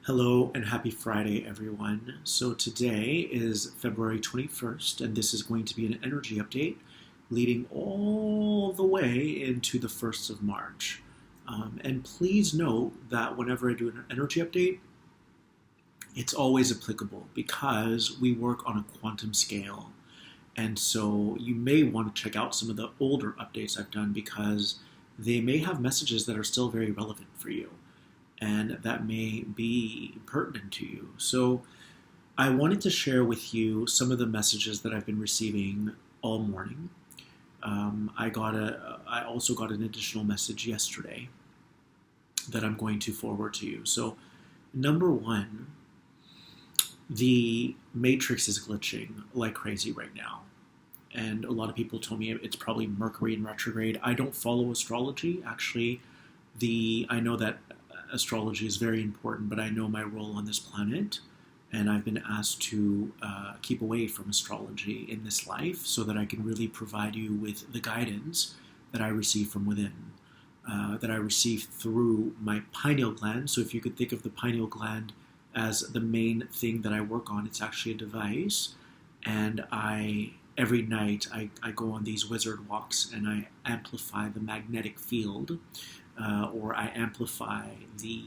Hello and happy Friday, everyone. So today is February 21st, and this is going to be an energy update leading all the way into the 1st of March. And please note that whenever I do an energy update, it's always applicable because we work on a quantum scale. And so you may want to check out some of the older updates I've done because they may have messages that are still very relevant for you and that may be pertinent to you. So I wanted to share with you some of the messages that I've been receiving all morning. I also got an additional message yesterday that I'm going to forward to you. So number one, the matrix is glitching like crazy right now. And a lot of people told me it's probably Mercury in retrograde. I don't follow astrology. Actually, I know that astrology is very important, but I know my role on this planet, and I've been asked to keep away from astrology in this life so that I can really provide you with the guidance that I receive from within, that I receive through my pineal gland. So if you could think of the pineal gland as the main thing that I work on, it's actually a device, and every night I go on these wizard walks and I amplify the magnetic field, or I amplify the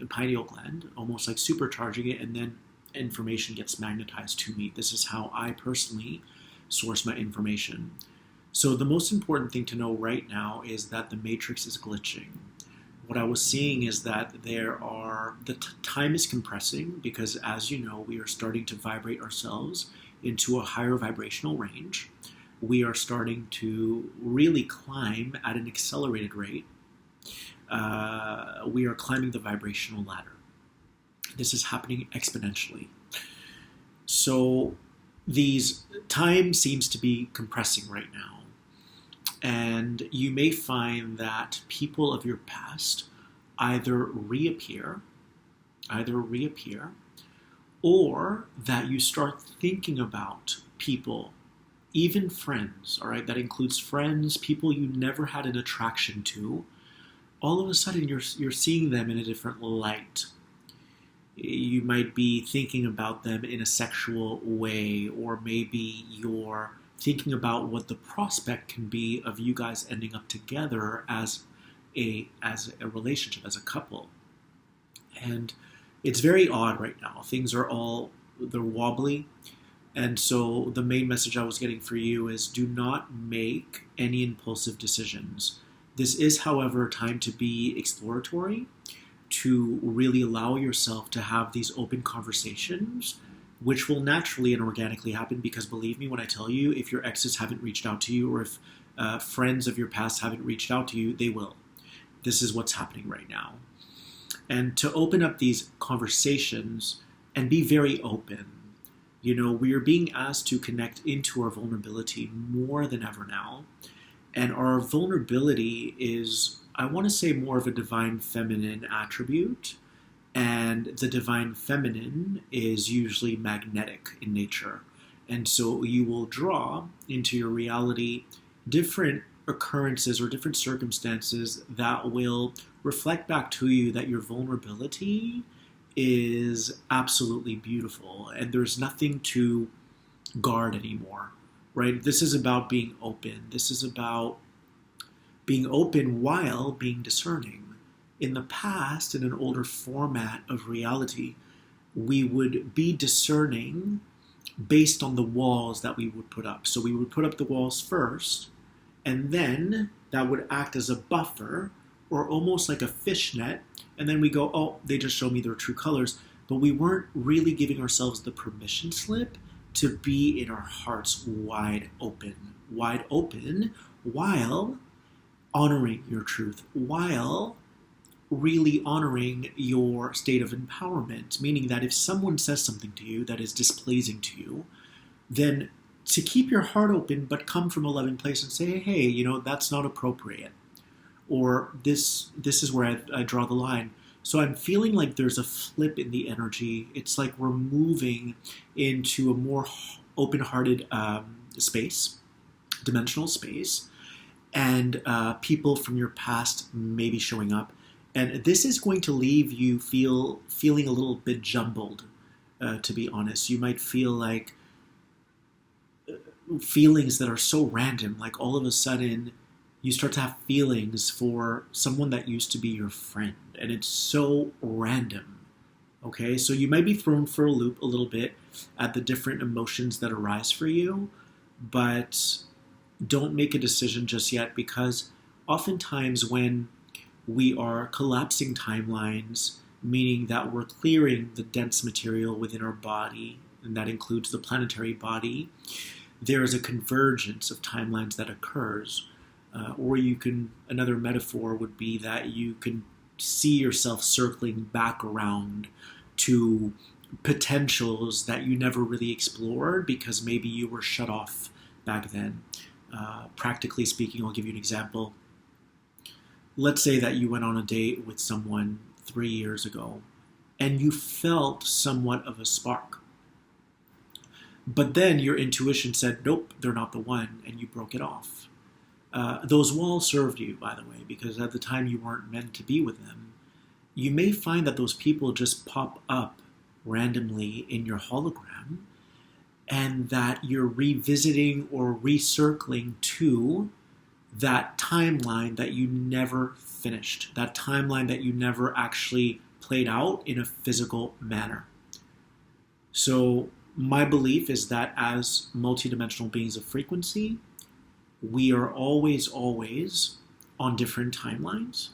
pineal gland, almost like supercharging it, and then information gets magnetized to me. This is how I personally source my information. So the most important thing to know right now is that the matrix is glitching. What I was seeing is that the time is compressing because, as you know, we are starting to vibrate ourselves into a higher vibrational range. We are starting to really climb at an accelerated rate. We are climbing the vibrational ladder. This is happening exponentially. So time seems to be compressing right now. And you may find that people of your past either reappear, or that you start thinking about people, even friends, all right? That includes friends, people you never had an attraction to. All of a sudden, you're seeing them in a different light. You might be thinking about them in a sexual way, or maybe you're thinking about what the prospect can be of you guys ending up together as a relationship, as a couple. And it's very odd right now. Things are they're wobbly. And so the main message I was getting for you is do not make any impulsive decisions. This is, however, a time to be exploratory, to really allow yourself to have these open conversations, which will naturally and organically happen because, believe me when I tell you, if your exes haven't reached out to you or if friends of your past haven't reached out to you, they will. This is what's happening right now. And to open up these conversations and be very open. You know, we are being asked to connect into our vulnerability more than ever now. And our vulnerability is, I want to say, more of a divine feminine attribute. And the divine feminine is usually magnetic in nature. And so you will draw into your reality different occurrences or different circumstances that will reflect back to you that your vulnerability is absolutely beautiful. And there's nothing to guard anymore. Right? This is about being open. This is about being open while being discerning. In the past, in an older format of reality, we would be discerning based on the walls that we would put up. So we would put up the walls first, and then that would act as a buffer or almost like a fishnet. And then we go, oh, they just showed me their true colors. But we weren't really giving ourselves the permission slip to be in our hearts wide open while honoring your truth, while really honoring your state of empowerment, meaning that if someone says something to you that is displeasing to you, then to keep your heart open but come from a loving place and say, hey, that's not appropriate, or this is where I draw the line. So I'm feeling like there's a flip in the energy. It's like we're moving into a more open-hearted space, dimensional space, and people from your past may be showing up. And this is going to leave you feeling a little bit jumbled, to be honest. You might feel like feelings that are so random, like all of a sudden you start to have feelings for someone that used to be your friend, and it's so random. Okay, so you might be thrown for a loop a little bit at the different emotions that arise for you, but don't make a decision just yet, because oftentimes when we are collapsing timelines, meaning that we're clearing the dense material within our body, and that includes the planetary body, there is a convergence of timelines that occurs. Or another metaphor would be that you can see yourself circling back around to potentials that you never really explored because maybe you were shut off back then. Practically speaking, I'll give you an example. Let's say that you went on a date with someone 3 years ago and you felt somewhat of a spark. But then your intuition said, nope, they're not the one, and you broke it off. Those walls served you, by the way, because at the time you weren't meant to be with them. You may find that those people just pop up randomly in your hologram, and that you're revisiting or recircling to that timeline that you never finished, that timeline that you never actually played out in a physical manner. So my belief is that as multidimensional beings of frequency, we are always on different timelines,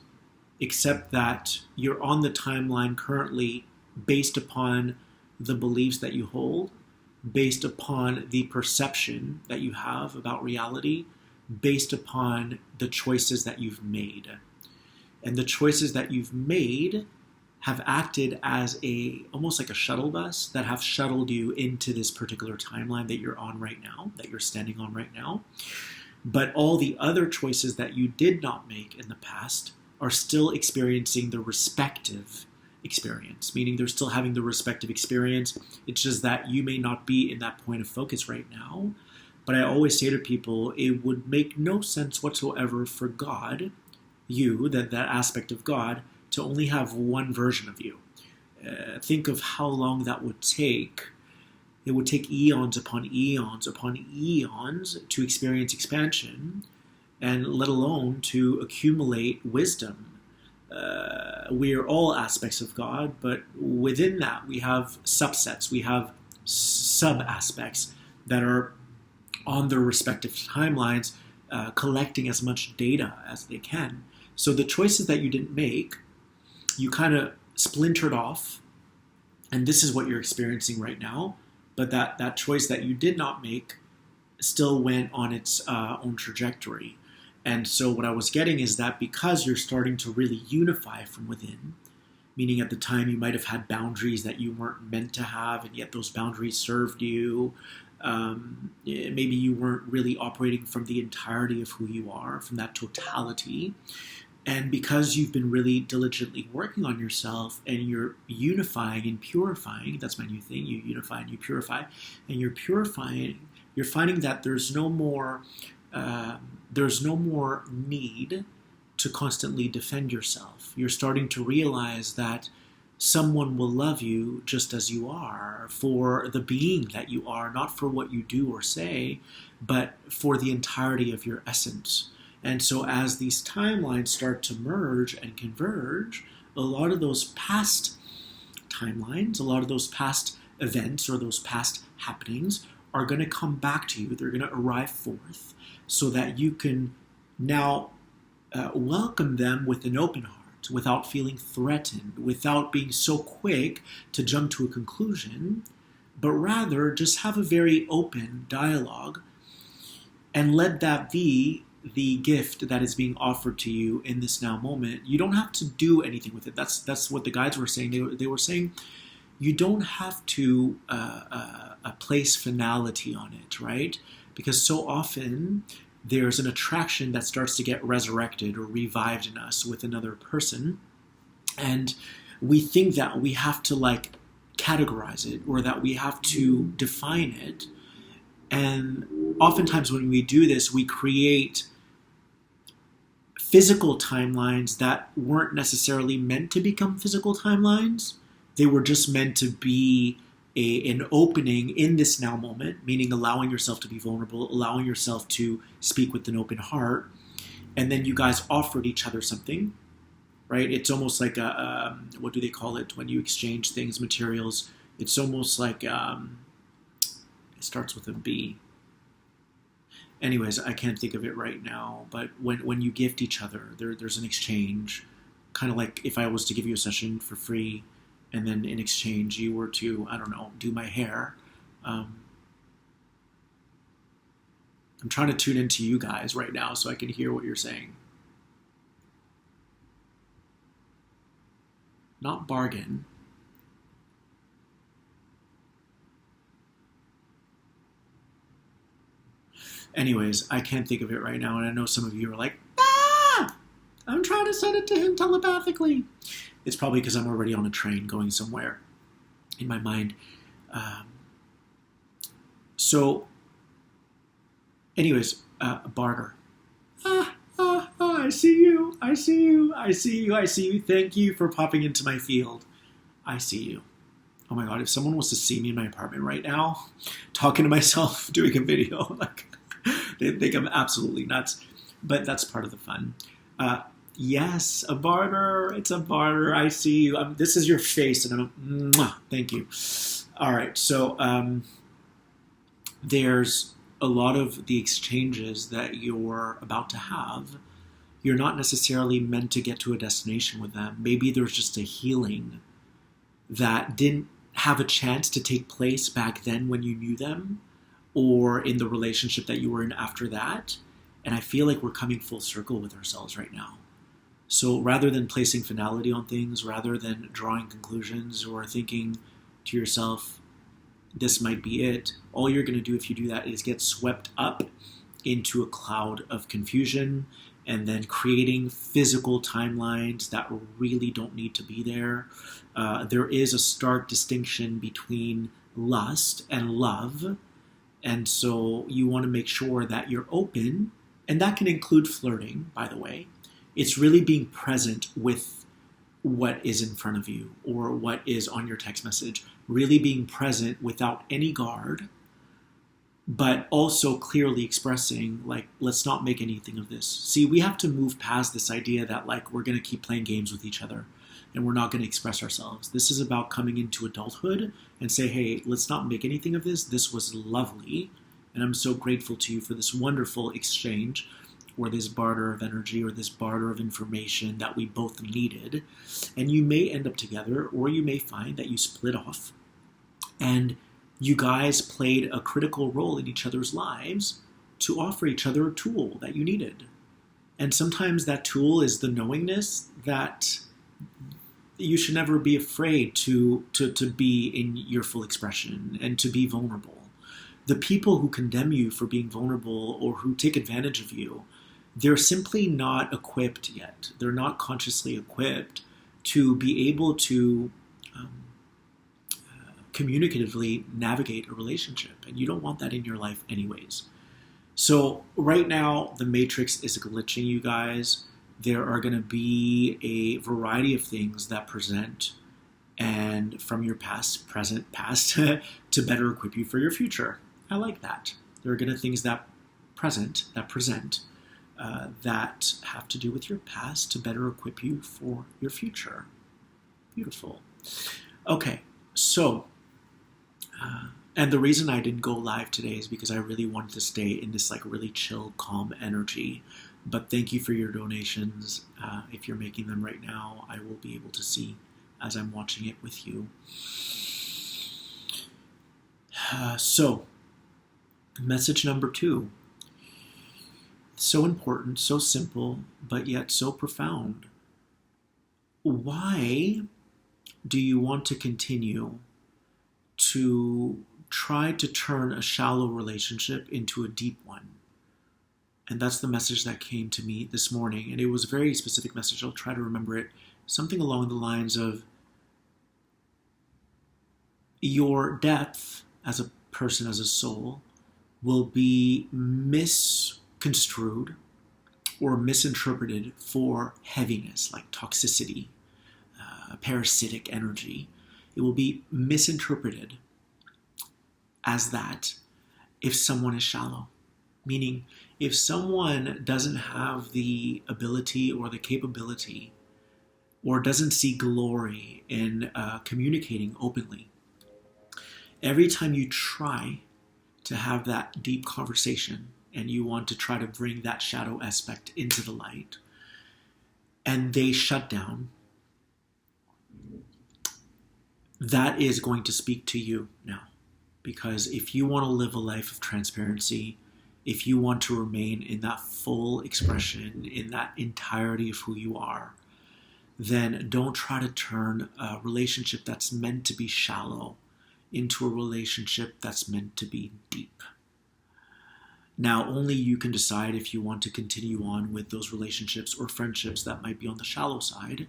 except that you're on the timeline currently based upon the beliefs that you hold, based upon the perception that you have about reality, based upon the choices that you've made. And the choices that you've made have acted as almost like a shuttle bus that have shuttled you into this particular timeline that you're on right now, that you're standing on right now. But all the other choices that you did not make in the past are still experiencing the respective experience, meaning they're still having the respective experience. It's just that you may not be in that point of focus right now. But I always say to people, it would make no sense whatsoever for God, that aspect of God, to only have one version of you. Think of how long that would take. It would take eons upon eons upon eons to experience expansion, and let alone to accumulate wisdom. We are all aspects of God, but within that we have subsets, we have sub-aspects that are on their respective timelines, collecting as much data as they can. So the choices that you didn't make, you kind of splintered off, and this is what you're experiencing right now. But that choice that you did not make still went on its own trajectory. And so what I was getting is that because you're starting to really unify from within, meaning at the time you might have had boundaries that you weren't meant to have, and yet those boundaries served you. Maybe you weren't really operating from the entirety of who you are, from that totality. And because you've been really diligently working on yourself and you're unifying and purifying, that's my new thing, you unify and you purify, and you're purifying, you're finding that there's no more need to constantly defend yourself. You're starting to realize that someone will love you just as you are, for the being that you are, not for what you do or say, but for the entirety of your essence. And so as these timelines start to merge and converge, a lot of those past timelines, a lot of those past events or those past happenings are going to come back to you. They're going to arrive forth so that you can now welcome them with an open heart, without feeling threatened, without being so quick to jump to a conclusion, but rather just have a very open dialogue and let that be the gift that is being offered to you in this now moment. You don't have to do anything with it. That's what the guides were saying. They were saying you don't have to place finality on it, right? Because so often there's an attraction that starts to get resurrected or revived in us with another person, and we think that we have to categorize it, or that we have to define it. And oftentimes when we do this, we create physical timelines that weren't necessarily meant to become physical timelines. They were just meant to be an opening in this now moment, meaning allowing yourself to be vulnerable, allowing yourself to speak with an open heart. And then you guys offered each other something, right? It's almost like what do they call it when you exchange things, materials? It's almost like, it starts with a B. Anyways, I can't think of it right now, but when you gift each other, there's an exchange, kind of like if I was to give you a session for free, and then in exchange you were to, I don't know, do my hair. I'm trying to tune into you guys right now so I can hear what you're saying. Not bargain. Anyways, I can't think of it right now, and I know some of you are like, I'm trying to send it to him telepathically. It's probably because I'm already on a train going somewhere in my mind. Anyways, barter. I see you. I see you. I see you. I see you. Thank you for popping into my field. I see you. Oh my God, if someone was to see me in my apartment right now, talking to myself, doing a video, like, they think I'm absolutely nuts. But that's part of the fun. Yes, a barter. It's a barter. I see you. This is your face, and thank you. All right, so there's a lot of the exchanges that you're about to have. You're not necessarily meant to get to a destination with them. Maybe there's just a healing that didn't have a chance to take place back then when you knew them, or in the relationship that you were in after that. And I feel like we're coming full circle with ourselves right now. So rather than placing finality on things, rather than drawing conclusions or thinking to yourself, this might be it, all you're going to do if you do that is get swept up into a cloud of confusion, and then creating physical timelines that really don't need to be there. There is a stark distinction between lust and love. And so you want to make sure that you're open, and that can include flirting, by the way. It's really being present with what is in front of you or what is on your text message. Really being present without any guard, but also clearly expressing, like, let's not make anything of this. See, we have to move past this idea that, like, we're going to keep playing games with each other and we're not going to express ourselves. This is about coming into adulthood and say, hey, let's not make anything of this. This was lovely, and I'm so grateful to you for this wonderful exchange, or this barter of energy, or this barter of information that we both needed. And you may end up together, or you may find that you split off, and you guys played a critical role in each other's lives to offer each other a tool that you needed. And sometimes that tool is the knowingness that you should never be afraid to be in your full expression and to be vulnerable. The people who condemn you for being vulnerable or who take advantage of you, they're simply not equipped yet. They're not consciously equipped to be able to communicatively navigate a relationship. And you don't want that in your life anyways. So right now, the matrix is glitching, you guys. There are going to be a variety of things that present, and from your past, present, past, to better equip you for your future. I like that. There are going to be things that present, that have to do with your past to better equip you for your future. Beautiful. Okay, so, and the reason I didn't go live today is because I really wanted to stay in this like really chill, calm energy. But thank you for your donations. If you're making them right now, I will be able to see as I'm watching it with you. So, message number 2. So important, so simple, but yet so profound. Why do you want to continue to try to turn a shallow relationship into a deep one? And that's the message that came to me this morning. And it was a very specific message. I'll try to remember it. Something along the lines of, your depth as a person, as a soul, will be misconstrued or misinterpreted for heaviness, like toxicity, parasitic energy. It will be misinterpreted as that if someone is shallow. Meaning, if someone doesn't have the ability or the capability or doesn't see glory in communicating openly, every time you try to have that deep conversation and you want to try to bring that shadow aspect into the light and they shut down, that is going to speak to you now. Because if you want to live a life of transparency, if you want to remain in that full expression, in that entirety of who you are, then don't try to turn a relationship that's meant to be shallow into a relationship that's meant to be deep. Now, only you can decide if you want to continue on with those relationships or friendships that might be on the shallow side.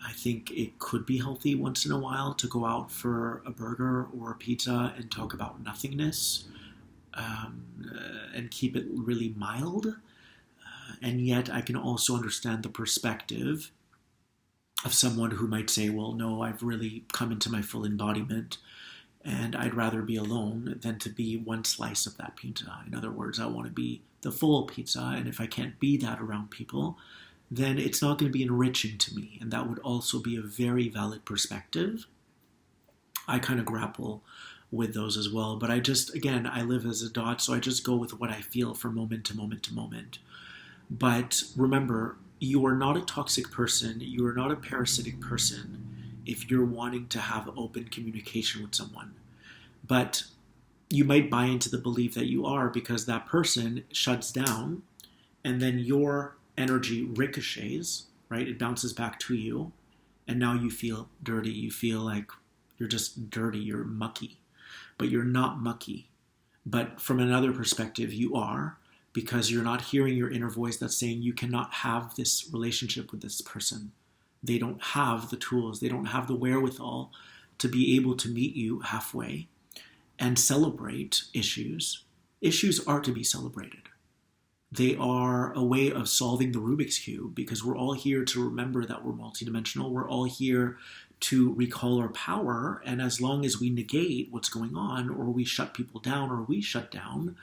I think it could be healthy once in a while to go out for a burger or a pizza and talk about nothingness, and keep it really mild. And yet I can also understand the perspective of someone who might say, well, no, I've really come into my full embodiment and I'd rather be alone than to be one slice of that pizza. In other words, I want to be the full pizza, and if I can't be that around people, then it's not going to be enriching to me. And that would also be a very valid perspective. I kind of grapple with those as well. But I live as a dot, so I just go with what I feel from moment to moment to moment. But remember, you are not a toxic person. You are not a parasitic person if you're wanting to have open communication with someone. But you might buy into the belief that you are because that person shuts down and then your energy ricochets, right? It bounces back to you. And now you feel dirty. You feel like you're just dirty. You're mucky. But you're not mucky. But from another perspective, you are, because you're not hearing your inner voice that's saying you cannot have this relationship with this person. They don't have the tools. They don't have the wherewithal to be able to meet you halfway and celebrate issues. Issues are to be celebrated. They are a way of solving the Rubik's Cube, because we're all here to remember that we're multidimensional. We're all here to recall our power. And as long as we negate what's going on, or we shut people down, or we shut down,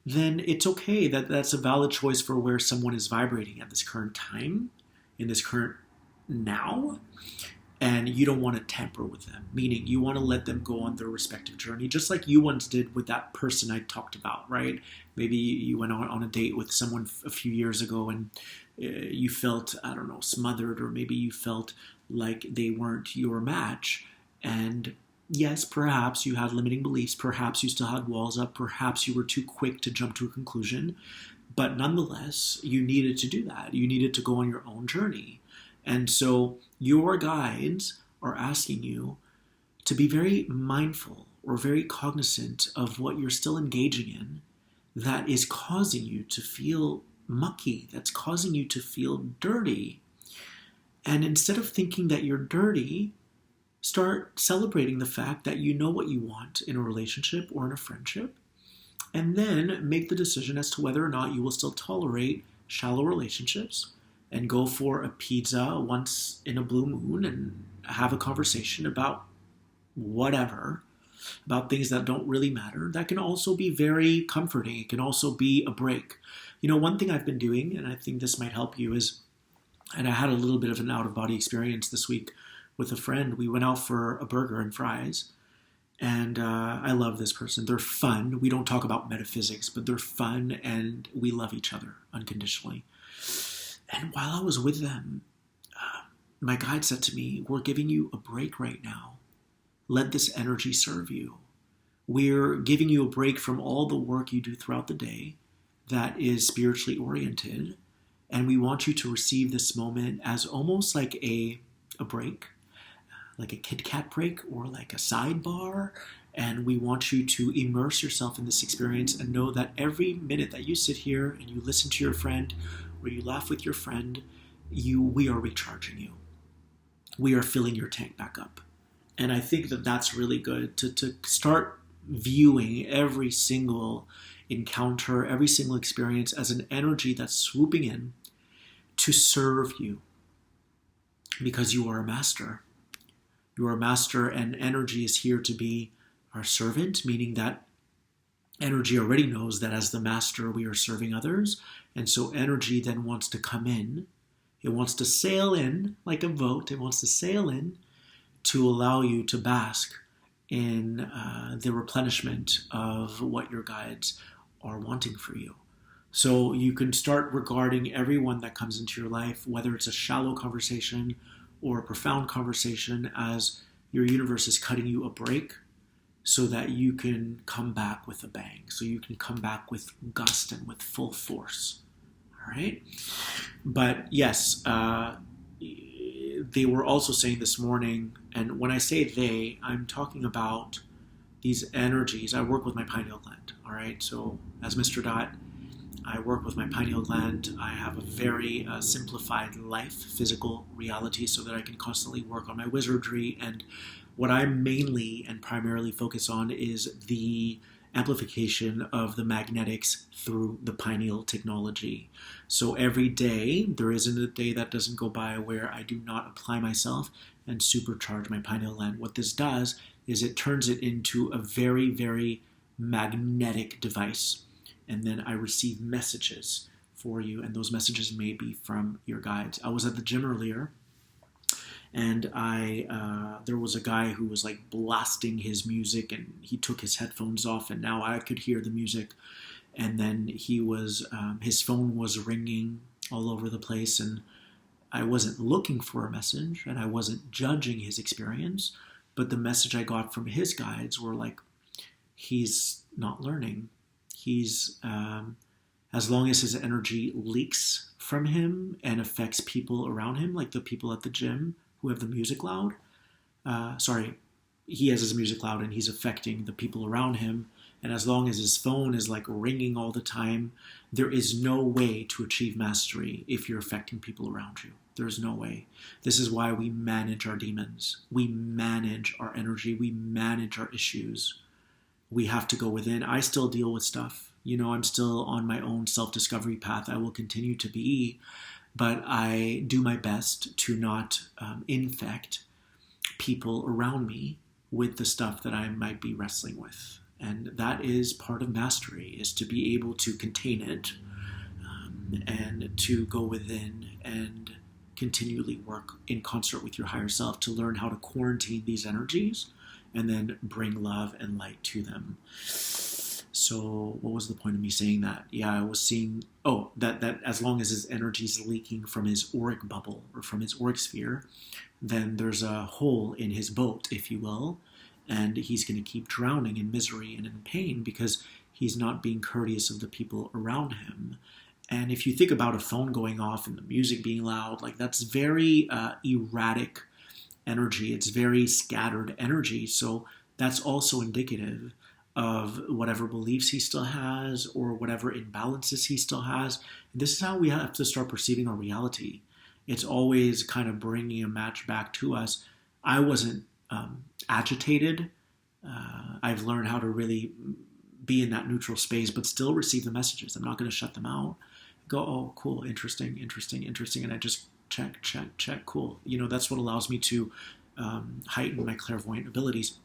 then it's okay. That's a valid choice for where someone is vibrating at this current time, in this current now. And you don't want to tamper with them, meaning you want to let them go on their respective journey, just like you once did with that person I talked about, right? Maybe you went on a date with someone a few years ago and you felt, I don't know, smothered, or maybe you felt like they weren't your match. And yes, perhaps you had limiting beliefs, perhaps you still had walls up, perhaps you were too quick to jump to a conclusion, but nonetheless, you needed to do that. You needed to go on your own journey. And so your guides are asking you to be very mindful or very cognizant of what you're still engaging in that is causing you to feel mucky, that's causing you to feel dirty. And instead of thinking that you're dirty, start celebrating the fact that you know what you want in a relationship or in a friendship, and then make the decision as to whether or not you will still tolerate shallow relationships and go for a pizza once in a blue moon and have a conversation about whatever, about things that don't really matter. That can also be very comforting. It can also be a break. You know, one thing I've been doing, and I think this might help you, is, and I had a little bit of an out-of-body experience this week with a friend. We went out for a burger and fries, and I love this person. They're fun. We don't talk about metaphysics, but they're fun, and we love each other unconditionally. And while I was with them, my guide said to me, we're giving you a break right now. Let this energy serve you. We're giving you a break from all the work you do throughout the day that is spiritually oriented. And we want you to receive this moment as almost like a break, like a Kit Kat break or like a sidebar. And we want you to immerse yourself in this experience and know that every minute that you sit here and you listen to your friend, or you laugh with your friend, we are recharging you. We are filling your tank back up. And I think that that's really good to start viewing every single encounter, every single experience as an energy that's swooping in to serve you, because you are a master. You are a master, and energy is here to be our servant, meaning that energy already knows that as the master we are serving others, and so energy then wants to come in. It wants to sail in like a boat. It wants to sail in to allow you to bask in the replenishment of what your guides are wanting for you. So you can start regarding everyone that comes into your life, whether it's a shallow conversation or a profound conversation, as your universe is cutting you a break so that you can come back with a bang, so you can come back with gust and with full force. All right? But yes, they were also saying this morning, and when I say they, I'm talking about these energies. I work with my pineal gland, all right? So as Mr. Dot, I work with my pineal gland. I have a very simplified life, physical reality, so that I can constantly work on my wizardry. And what I mainly and primarily focus on is the amplification of the magnetics through the Pineal Technology. So every day, there isn't a day that doesn't go by where I do not apply myself and supercharge my pineal gland. What this does is it turns it into a very, very magnetic device. And then I receive messages for you, and those messages may be from your guides. I was at the gym earlier, and there was a guy who was like blasting his music, and he took his headphones off, and now I could hear the music. And then he was his phone was ringing all over the place, and I wasn't looking for a message, and I wasn't judging his experience, but the message I got from his guides were like, he's not learning. He's as long as his energy leaks from him and affects people around him, like the people at the gym who have the music loud. He has his music loud and he's affecting the people around him. And as long as his phone is like ringing all the time, there is no way to achieve mastery if you're affecting people around you. There's no way. This is why we manage our demons. We manage our energy. We manage our issues. We have to go within. I still deal with stuff. I'm still on my own self-discovery path. I will continue to be, but I do my best to not infect people around me with the stuff that I might be wrestling with. And that is part of mastery, is to be able to contain it and to go within and continually work in concert with your higher self to learn how to quarantine these energies and then bring love and light to them. So what was the point of me saying that? Yeah, I was seeing, that as long as his energy is leaking from his auric bubble or from his auric sphere, then there's a hole in his boat, if you will, and he's going to keep drowning in misery and in pain because he's not being courteous of the people around him. And if you think about a phone going off and the music being loud, like that's very erratic energy. It's very scattered energy. So that's also indicative of whatever beliefs he still has or whatever imbalances he still has. This is how we have to start perceiving our reality. It's always kind of bringing a match back to us. I wasn't agitated. I've learned how to really be in that neutral space, but still receive the messages. I'm not going to shut them out. Go, oh, cool, interesting. And I just check, cool. That's what allows me to heighten my clairvoyant abilities.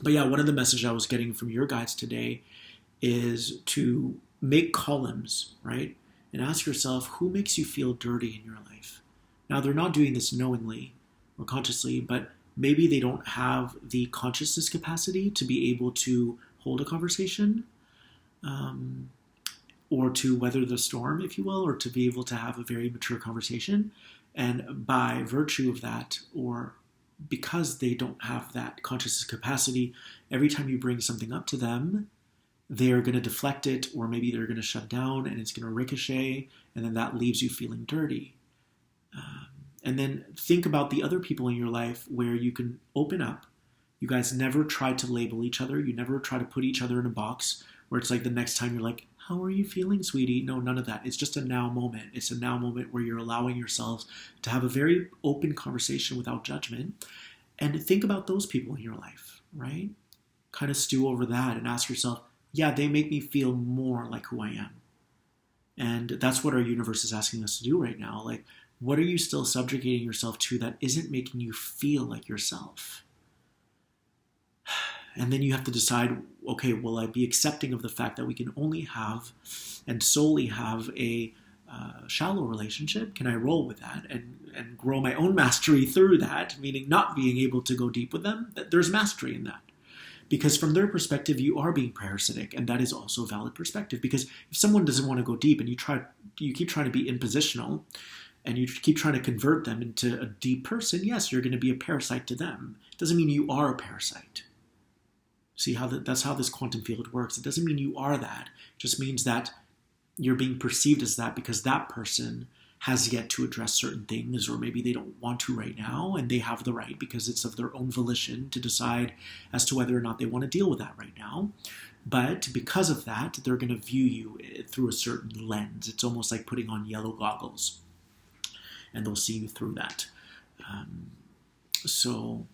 But yeah, one of the messages I was getting from your guides today is to make columns, right? And ask yourself, who makes you feel dirty in your life? Now, they're not doing this knowingly or consciously, but maybe they don't have the consciousness capacity to be able to hold a conversation or to weather the storm, if you will, or to be able to have a very mature conversation. And by virtue of that, or because they don't have that consciousness capacity, every time you bring something up to them, they're going to deflect it, or maybe they're going to shut down and it's going to ricochet, and then that leaves you feeling dirty. And then think about the other people in your life where you can open up. You guys never try to label each other. You never try to put each other in a box where it's like the next time you're like, how are you feeling, sweetie? No, none of that. It's just a now moment. It's a now moment where you're allowing yourselves to have a very open conversation without judgment. And think about those people in your life, right? Kind of stew over that and ask yourself, yeah, they make me feel more like who I am. And that's what our universe is asking us to do right now. Like, what are you still subjugating yourself to that isn't making you feel like yourself? And then you have to decide, okay, will I be accepting of the fact that we can only have and solely have a shallow relationship? Can I roll with that and grow my own mastery through that, meaning not being able to go deep with them? There's mastery in that. Because from their perspective, you are being parasitic, and that is also a valid perspective. Because if someone doesn't want to go deep and you keep trying to be impositional, and you keep trying to convert them into a deep person, yes, you're going to be a parasite to them. It doesn't mean you are a parasite. See how that's how this quantum field works. It doesn't mean you are that. It just means that you're being perceived as that because that person has yet to address certain things, or maybe they don't want to right now, and they have the right, because it's of their own volition, to decide as to whether or not they want to deal with that right now. But because of that, they're going to view you through a certain lens. It's almost like putting on yellow goggles, and they'll see you through that. So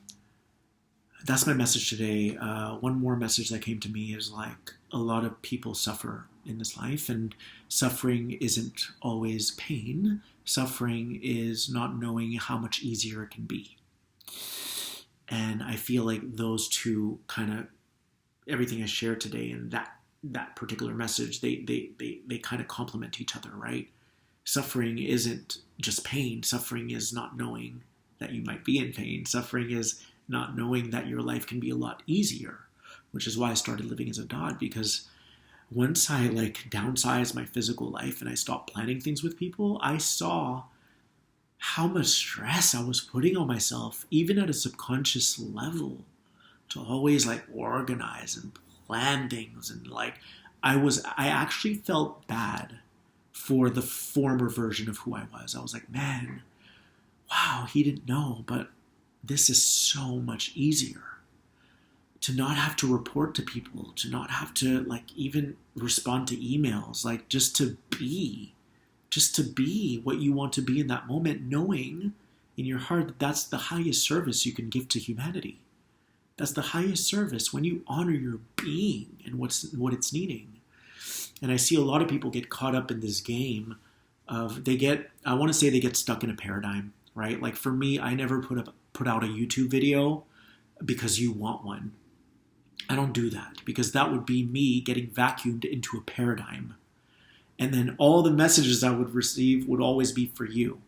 that's my message today. One more message that came to me is like, a lot of people suffer in this life, and suffering isn't always pain. Suffering is not knowing how much easier it can be. And I feel like those two kind of, everything I shared today and that particular message, they kind of complement each other, right? Suffering isn't just pain. Suffering is not knowing that you might be in pain. Suffering is not knowing that your life can be a lot easier, which is why I started living as a dad, because once I downsized my physical life and I stopped planning things with people, I saw how much stress I was putting on myself, even at a subconscious level, to always organize and plan things. And I actually felt bad for the former version of who I was. I was like, man, wow, he didn't know, but this is so much easier. To not have to report to people, to not have to even respond to emails, just to be what you want to be in that moment, knowing in your heart that that's the highest service you can give to humanity. That's the highest service, when you honor your being and what it's needing. And I see a lot of people get caught up in this game of they get stuck in a paradigm, right? Like for me, I never put out a YouTube video because you want one. I don't do that, because that would be me getting vacuumed into a paradigm. And then all the messages I would receive would always be for you,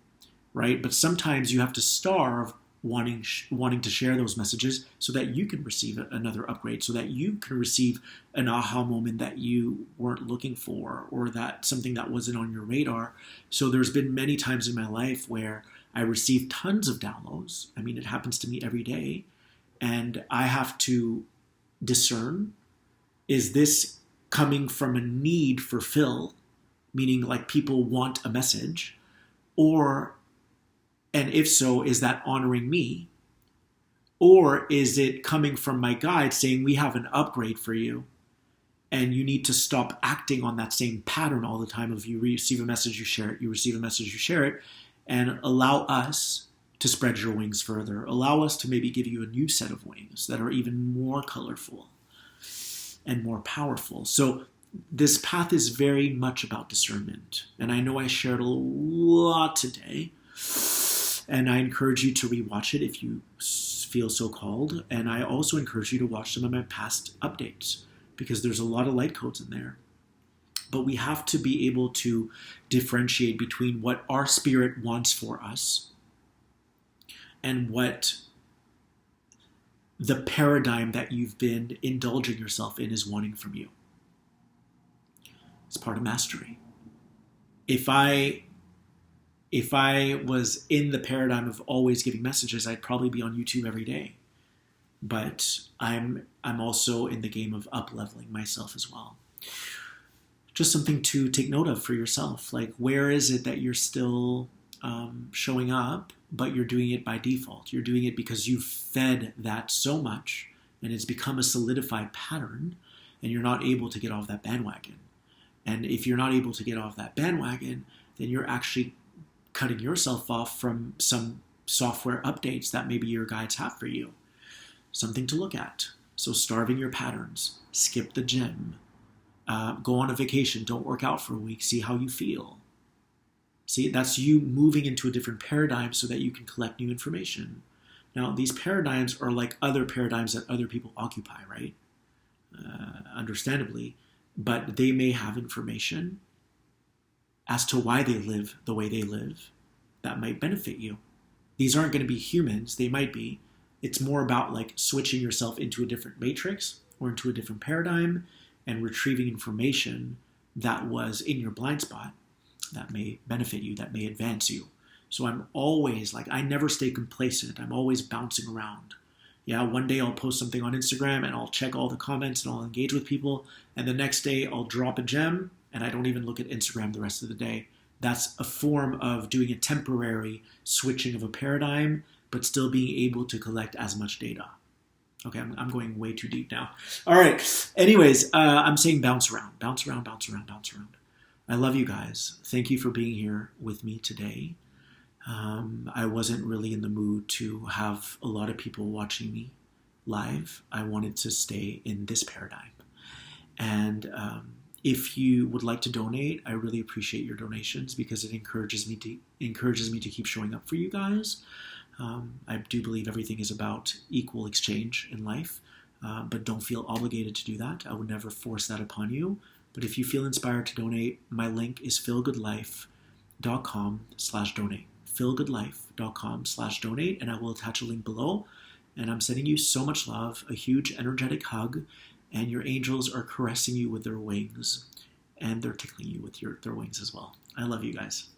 right? But sometimes you have to starve wanting to share those messages so that you can receive another upgrade, so that you can receive an aha moment that you weren't looking for, or that something that wasn't on your radar. So there's been many times in my life where I received tons of downloads. I mean, it happens to me every day. And I have to discern, is this coming from a need for fill, meaning people want a message, and if so, is that honoring me? Or is it coming from my guide saying, we have an upgrade for you, and you need to stop acting on that same pattern all the time of you receive a message, you share it, you receive a message, you share it, and allow us to spread your wings further. Allow us to maybe give you a new set of wings that are even more colorful and more powerful. So this path is very much about discernment. And I know I shared a lot today. And I encourage you to rewatch it if you feel so called. And I also encourage you to watch some of my past updates, because there's a lot of light codes in there. But we have to be able to differentiate between what our spirit wants for us and what the paradigm that you've been indulging yourself in is wanting from you. It's part of mastery. If I was in the paradigm of always giving messages, I'd probably be on YouTube every day. But I'm also in the game of up-leveling myself as well. Just something to take note of for yourself. Where is it that you're still showing up, but you're doing it by default? You're doing it because you've fed that so much, and it's become a solidified pattern, and you're not able to get off that bandwagon. And if you're not able to get off that bandwagon, then you're actually cutting yourself off from some software updates that maybe your guides have for you. Something to look at. So starving your patterns. Skip the gym. Go on a vacation. Don't work out for a week. See how you feel. See, that's you moving into a different paradigm so that you can collect new information. Now, these paradigms are like other paradigms that other people occupy, right? Understandably, but they may have information as to why they live the way they live that might benefit you. These aren't going to be humans. They might be. It's more about like switching yourself into a different matrix or into a different paradigm and retrieving information that was in your blind spot that may benefit you, that may advance you. So I'm always like, I never stay complacent. I'm always bouncing around. Yeah, one day I'll post something on Instagram and I'll check all the comments and I'll engage with people. And the next day I'll drop a gem and I don't even look at Instagram the rest of the day. That's a form of doing a temporary switching of a paradigm, but still being able to collect as much data. Okay, I'm going way too deep now. All right. Anyways, I'm saying bounce around, bounce around, bounce around, bounce around. I love you guys. Thank you for being here with me today. I wasn't really in the mood to have a lot of people watching me live. I wanted to stay in this paradigm. And if you would like to donate, I really appreciate your donations because it encourages me to keep showing up for you guys. I do believe everything is about equal exchange in life, but don't feel obligated to do that. I would never force that upon you. But if you feel inspired to donate, my link is feelgoodlife.com/donate. feelgoodlife.com/donate, and I will attach a link below. And I'm sending you so much love, a huge energetic hug, and your angels are caressing you with their wings, and they're tickling you with their wings as well. I love you guys.